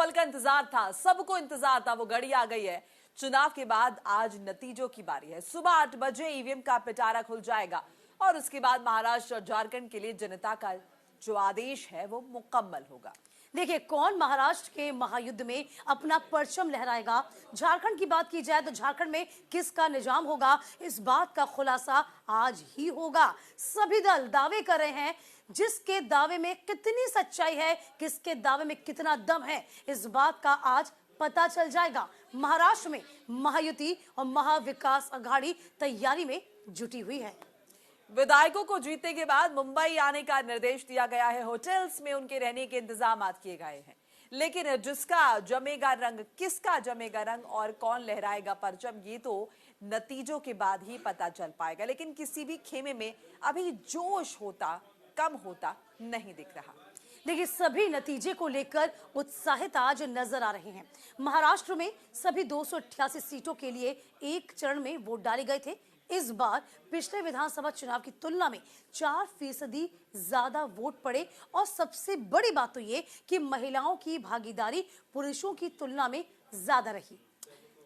पल का इंतजार था, सबको इंतजार था, वो घड़ी आ गई है। चुनाव के बाद आज नतीजों की बारी है। सुबह 8 बजे ईवीएम का पिटारा खुल जाएगा और उसके बाद महाराष्ट्र और झारखंड के लिए जनता का जो आदेश है वो मुकम्मल होगा। देखिए, कौन महाराष्ट्र के महायुद्ध में अपना परचम लहराएगा, झारखंड की बात की जाए तो झारखंड में किसका निजाम होगा, इस बात का खुलासा आज ही होगा। सभी दल दावे कर रहे हैं, जिसके दावे में कितनी सच्चाई है, किसके दावे में कितना दम है, इस बात का आज पता चल जाएगा। महाराष्ट्र में महायुति और महाविकास अघाड़ी तैयारी में जुटी हुई है। विधायकों को जीतने के बाद मुंबई आने का निर्देश दिया गया है। होटल्स में उनके रहने के इंतजाम किए गए हैं, लेकिन जिसका जमेगा रंग, किसका जमेगा रंग और कौन लहराएगा परचम, ये तो नतीजों के बाद ही पता चल पाएगा। लेकिन किसी भी खेमे में अभी जोश होता कम होता नहीं दिख रहा। देखिए, सभी नतीजे को लेकर उत्साहित आज नजर आ रहे हैं। महाराष्ट्र में सभी 288 सीटों के लिए एक चरण में वोट डाले गए थे। इस बार पिछले विधानसभा चुनाव की तुलना में 4% ज्यादा वोट पड़े और सबसे बड़ी बात तो ये कि महिलाओं की भागीदारी पुरुषों की तुलना में ज्यादा रही।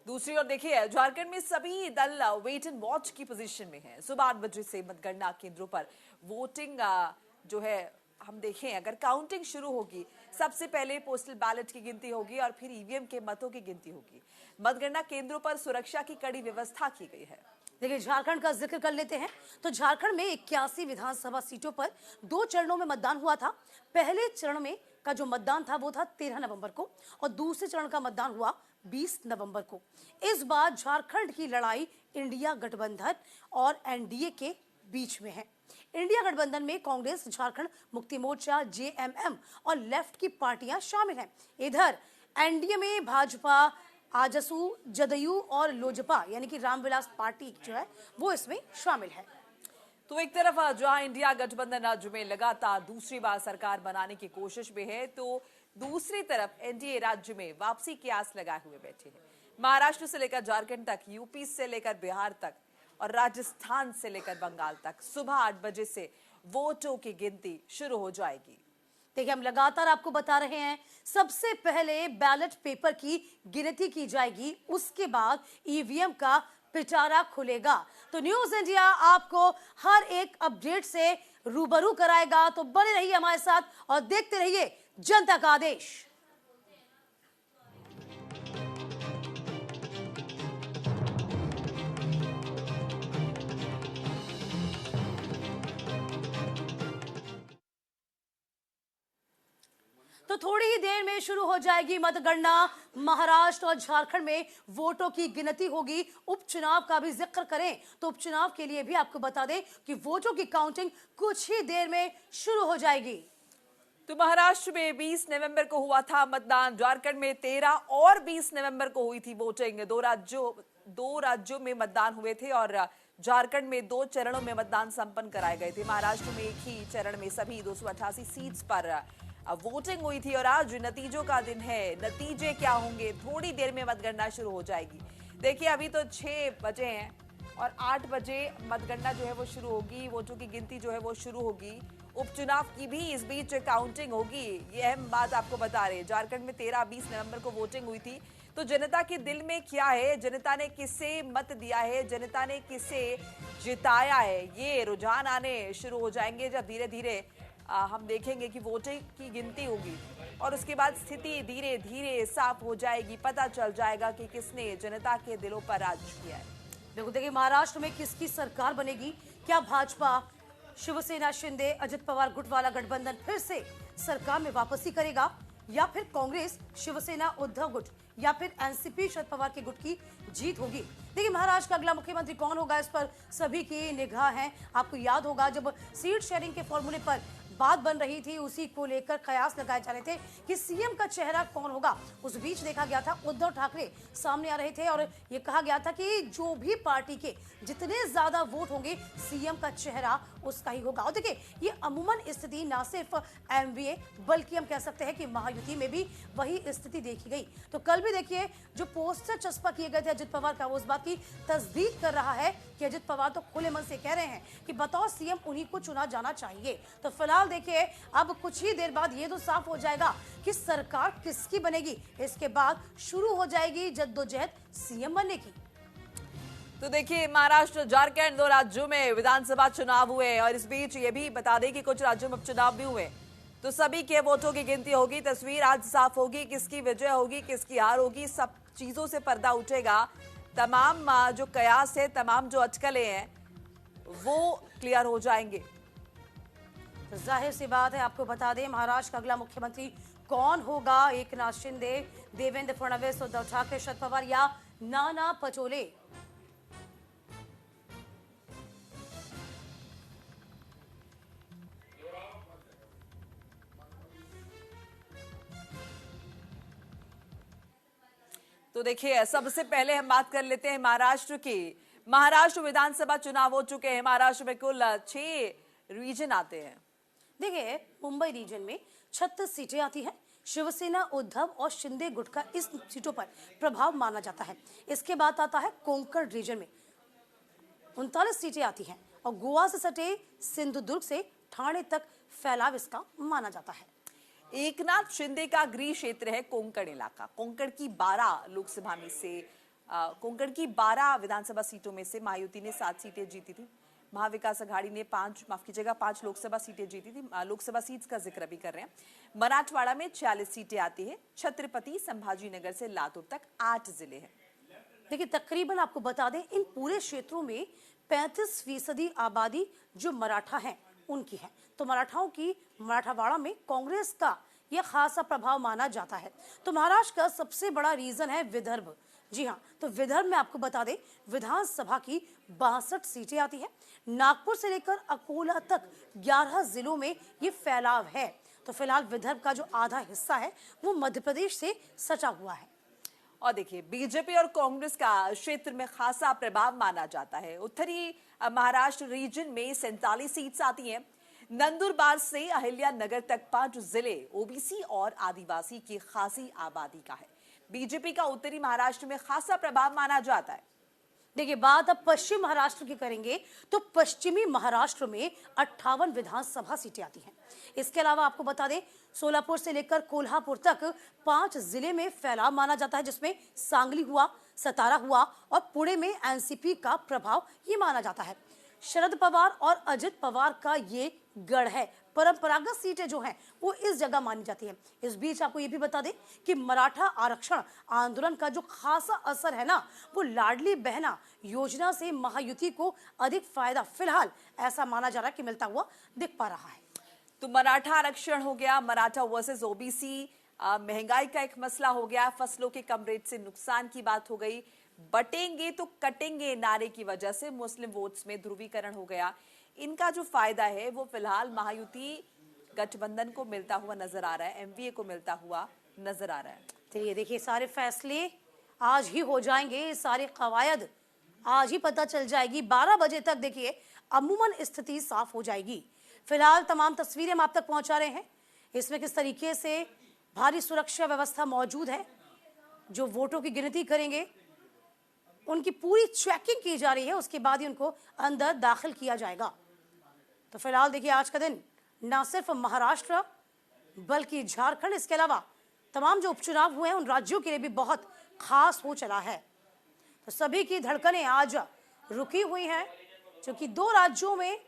दूसरी ओर देखिए, झारखंड में सभी दल वेट एंड वॉच की पोजीशन में है। सुबह 8 बजे से मतगणना केंद्रों पर वोटिंग जो है हम देखें, अगर काउंटिंग शुरू होगी, सबसे पहले पोस्टल बैलेट की गिनती होगी और फिर ईवीएम के मतों की गिनती होगी। मतगणना केंद्रों पर सुरक्षा की कड़ी व्यवस्था की गई है। देखिए, झारखंड का जिक्र कर लेते हैं तो झारखंड में 81 विधानसभा सीटों पर 2 चरणों में मतदान हुआ था। पहले चरण में का जो मतदान था वो था 13 नवंबर को और दूसरे चरण का मतदान हुआ 20 नवंबर को। इस बार झारखंड की लड़ाई इंडिया गठबंधन और एनडीए के बीच में है। इंडिया गठबंधन में कांग्रेस, झारखंड मुक्ति मोर्चा, जेएमएम और लेफ्ट की पार्टियां शामिल हैं। इधर एनडीए में भाजपा, आजसू, जदयू और लोजपा यानी कि रामविलास पार्टी जो है वो इसमें शामिल है। तो एक तरफ जहां इंडिया गठबंधन राज्य में लगातार दूसरी बार सरकार बनाने की कोशिश में है, तो दूसरी तरफ एनडीए राज्य में वापसी की आस लगाए हुए बैठे हैं। महाराष्ट्र से लेकर झारखंड तक, यूपी से लेकर बिहार तक और राजस्थान से लेकर बंगाल तक सुबह 8 बजे से वोटों की गिनती शुरू हो जाएगी। देखिए, हम लगातार आपको बता रहे हैं, सबसे पहले बैलेट पेपर की गिनती की जाएगी, उसके बाद ईवीएम का पिटारा खुलेगा। तो न्यूज इंडिया आपको हर एक अपडेट से रूबरू कराएगा, तो बने रहिए हमारे साथ और देखते रहिए जनता का आदेश। तो थोड़ी ही देर में शुरू हो जाएगी मतगणना। महाराष्ट्र और झारखंड में वोटों की गिनती होगी। उपचुनाव का भी जिक्र करें तो उपचुनाव के लिए भी आपको बता दें कि वोटों की काउंटिंग कुछ ही देर में शुरू हो जाएगी। तो महाराष्ट्र में 20 नवंबर को हुआ था मतदान, झारखंड में 13 और 20 नवंबर को हुई थी वोटिंग। दो राज्यों में मतदान हुए थे और झारखंड में 2 चरणों में मतदान संपन्न कराए गए थे। महाराष्ट्र में एक ही चरण में सभी 288 सीट्स पर वोटिंग हुई थी और आज नतीजों का दिन है। नतीजे क्या होंगे, थोड़ी देर में मतगणना शुरू हो जाएगी। देखिए, अभी तो 6 बजे हैं और 8 बजे मतगणना जो है वो शुरू होगी, वोटों की गिनती जो है वो शुरू होगी। उपचुनाव की भी इस बीच काउंटिंग होगी, ये अहम बात आपको बता रहे हैं। झारखंड में 13-20 नवंबर को वोटिंग हुई थी, तो जनता के दिल में क्या है, जनता ने किसे मत दिया है, जनता ने किसे जिताया है, ये रुझान आने शुरू हो जाएंगे जब धीरे धीरे हम देखेंगे कि वोटिंग की गिनती होगी और उसके बाद स्थिति धीरे धीरे साफ हो जाएगी। पता चल जाएगा कि किसने जनता के दिलों पर राज किया है। देखो, देखिए महाराष्ट्र में किसकी सरकार बनेगी। क्या भाजपा, शिवसेना, शिंदे, अजित पवार गुट वाला गठबंधन फिर से सरकार में वापसी करेगा या फिर कांग्रेस, शिवसेना, उद्धव गुट या फिर एनसीपी, शरद पवार के गुट की जीत होगी। देखिए, महाराष्ट्र का अगला मुख्यमंत्री कौन होगा, इस पर सभी की निगाह है। आपको याद होगा जब सीट शेयरिंग के फॉर्मूले पर बात बन रही थी, उसी को लेकर कयास लगाए जा रहे थे कि सीएम का चेहरा कौन होगा। उस बीच देखा गया था उद्धव ठाकरे सामने आ रहे थे और ये कहा गया था कि जो भी पार्टी के जितने ज्यादा वोट होंगे, सीएम का चेहरा उसका ही होगा। और देखिए, ये अमूमन स्थिति ना सिर्फ एमवीए बल्कि हम कह सकते हैं कि महायुति में भी वही स्थिति देखी गई। तो कल भी देखिए, जो पोस्टर चस्पा किए गए थे अजित पवार का, वो उस बात की तस्दीक कर रहा है कि अजित पवार तो खुले मन से कह रहे हैं कि बतौर सीएम उन्हीं को चुना जाना चाहिए। तो फिलहाल देखिए, अब कुछ ही देर बाद ये तो साफ हो जाएगा कि सरकार किसकी बनेगी। इसके बाद शुरू हो जाएगी जद्दोजहद सीएम बनने की। तो देखिए, महाराष्ट्र झारखंड 2 राज्यों में विधानसभा चुनाव हुए और इस बीच ये भी बता दें कि कुछ राज्यों में उपचुनाव भी हुए। तो सभी के वोटों की गिनती होगी, तस्वीर आज साफ होगी, किसकी विजय होगी, किसकी हार होगी, सब चीजों से पर्दा उठेगा। तमाम जो कयास है, तमाम जो अटकलें हैं, वो क्लियर हो जाएंगे। तो जाहिर सी बात है, आपको बता दें, महाराष्ट्र का अगला मुख्यमंत्री कौन होगा? एकनाथ शिंदे, देवेंद्र फडणवीस, उद्धव ठाकरे, शरद पवार या नाना पटोले? तो देखिए, सबसे पहले हम बात कर लेते हैं महाराष्ट्र की। महाराष्ट्र विधानसभा चुनाव हो चुके हैं। महाराष्ट्र में कुल 6 रीजन आते हैं। देखिए, मुंबई रीजन में 36 सीटें आती हैं। शिवसेना, उद्धव और शिंदे गुट का इस सीटों पर प्रभाव माना जाता है। इसके बाद आता है कोंकण रीजन में 39 सीटें आती हैं और गोवा से सटे सिंधुदुर्ग से ठाणे तक फैलाव इसका माना जाता है। एकनाथ शिंदे का गृह क्षेत्र है कोंकण इलाका। कोंकण की 12 लोकसभा में से कोंकण की 12 विधानसभा सीटों में से महायुति ने 7 सीटें जीती थी। महाविकास अघाड़ी ने 5 लोकसभा सीटें जीती थी। लोकसभा सीट्स का जिक्र भी कर रहे हैं। मराठवाड़ा में 46 सीटें आती है। छत्रपति संभाजीनगर से लातूर तक 8 जिले हैं। देखिए, तकरीबन आपको बता दें, इन पूरे क्षेत्रों में 35% आबादी जो मराठा हैं उनकी है। तो मराठाओं की मराठवाड़ा में कांग्रेस का यह खासा प्रभाव माना जाता है। तो महाराष्ट्र का सबसे बड़ा रीजन है विदर्भ। जी हाँ, तो विदर्भ में आपको बता दें, विधानसभा की 62 सीटें आती है। नागपुर से लेकर अकोला तक 11 जिलों में ये फैलाव है। तो फिलहाल विदर्भ का जो आधा हिस्सा है वो मध्य प्रदेश से सटा हुआ है। और देखिए, बीजेपी और कांग्रेस का क्षेत्र में खासा प्रभाव माना जाता है। उत्तरी महाराष्ट्र रीजन में 47 सीट्स आती हैं। नंदुरबार से अहिल्या नगर तक 5 जिले ओबीसी और आदिवासी की खासी आबादी का है। बीजेपी का उत्तरी महाराष्ट्र में खासा प्रभाव माना जाता है। देखिए, बात अब पश्चिम महाराष्ट्र की करेंगे तो पश्चिमी महाराष्ट्र में 58 विधानसभा सीटें आती हैं। इसके अलावा आपको बता दें, सोलापुर से लेकर कोल्हापुर तक 5 जिले में फैलाव माना जाता है, जिसमें सांगली हुआ, सतारा हुआ और पुणे में एनसीपी का प्रभाव ये माना जाता है। शरद पवार और अजित पवार का ये गढ़ है। परंपरागत सीटें जो हैं वो इस जगह मानी जाती है। इस बीच आपको ये भी बता दें कि मराठा आरक्षण आंदोलन का जो खासा असर है ना, वो लाडली बहना योजना से महायुति को अधिक फायदा फिलहाल ऐसा माना जा रहा है कि मिलता हुआ दिख पा रहा है। तो मराठा आरक्षण हो गया, मराठा वर्सेस ओबीसी, महंगाई का एक मसला हो गया, फसलों के कम रेट से नुकसान की बात हो गई, बटेंगे तो कटेंगे नारे की वजह से मुस्लिम वोट्स में ध्रुवीकरण हो गया। इनका जो फायदा है वो फिलहाल महायुति गठबंधन को मिलता हुआ नजर आ रहा है, एमवीए को मिलता हुआ नजर आ रहा है। तो ये देखिए, सारे फैसले आज ही हो जाएंगे, सारे कवायद आज ही पता चल जाएगी। 12 बजे तक देखिए अमूमन स्थिति साफ हो जाएगी। फिलहाल तमाम तस्वीरें हम आप तक पहुंचा रहे हैं। इसमें किस तरीके से भारी सुरक्षा व्यवस्था मौजूद है। जो वोटों की गिनती करेंगे उनकी पूरी चेकिंग की जा रही है, उसके बाद ही उनको अंदर दाखिल किया जाएगा। तो फिलहाल देखिए, आज का दिन न सिर्फ महाराष्ट्र बल्कि झारखंड, इसके अलावा तमाम जो उपचुनाव हुए हैं उन राज्यों के लिए भी बहुत खास हो चला है। तो सभी की धड़कनें आज रुकी हुई हैं, क्योंकि 2 राज्यों में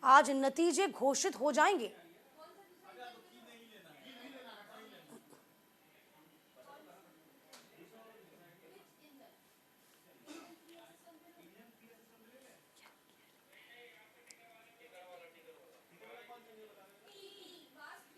आज नतीजे घोषित हो जाएंगे।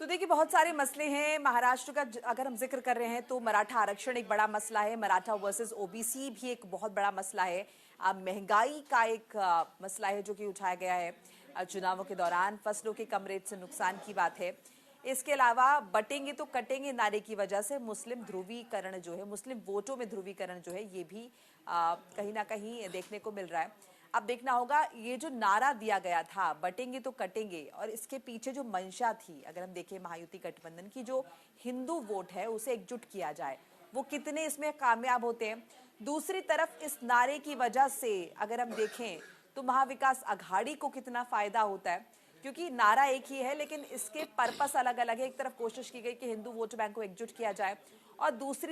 तो देखिए, बहुत सारे मसले हैं महाराष्ट्र का। अगर हम जिक्र कर रहे हैं तो मराठा आरक्षण एक बड़ा मसला है, मराठा वर्सेस ओबीसी भी एक बहुत बड़ा मसला है, महंगाई का एक मसला है जो कि उठाया गया है चुनावों के दौरान, फसलों के कम रेट से नुकसान की बात है। इसके अलावा बटेंगे तो कटेंगे नारे की वजह से मुस्लिम ध्रुवीकरण जो है, मुस्लिम वोटों में ध्रुवीकरण जो है, ये भी कहीं ना कहीं देखने को मिल रहा है। अब देखना होगा ये जो नारा दिया गया था बटेंगे तो कटेंगे, और इसके पीछे जो मंशा थी, अगर हम देखें महायुति गठबंधन की, जो हिंदू वोट है उसे एकजुट किया जाए, वो कितने इसमें कामयाब होते हैं। दूसरी तरफ इस नारे की वजह से अगर हम देखें तो महाविकास अघाड़ी को कितना फायदा होता है, क्योंकि नारा एक ही है लेकिन इसके पर्पस अलग अलग है। एक तरफ कोशिश की गई कि हिंदू वोट बैंक को एकजुट किया जाए, और दूसरी